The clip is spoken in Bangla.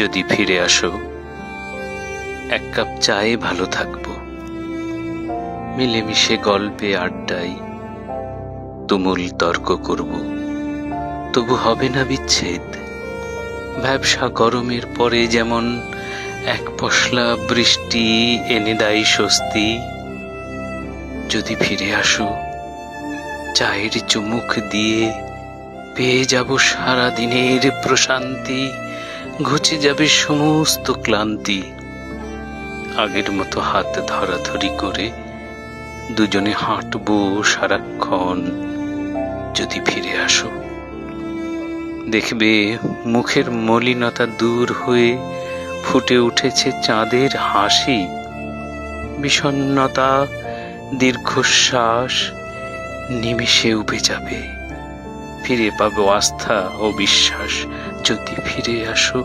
যদি ফিরে আসো, এক কাপ চায়ে ভালো থাকবো, মিলেমিশে গল্পে আড্ডায় তুমুল তর্ক করব। তবু হবে না বিচ্ছেদ। ব্যবসা গরমের পরে যেমন এক পশলা বৃষ্টি এনে দেয় স্বস্তি, যদি ফিরে আসো, চায়ের চুমুক দিয়ে পেয়ে যাব সারা দিনের প্রশান্তি, ঘুচে যাবে সমস্ত ক্লান্তি। আগের মতো হাত ধরাধরি করে দুজনে হাঁটবো সারাক্ষণ, যদি ফিরে আসো। দেখবে মুখের মলিনতা দূর হয়ে ফুটে উঠেছে চাঁদের হাসি। বিষণ্ণতা, দীর্ঘশ্বাস নিমেষে উবে যাবে। ফিরে পাবো আস্থা ও বিশ্বাস, যদি ফিরে আসো।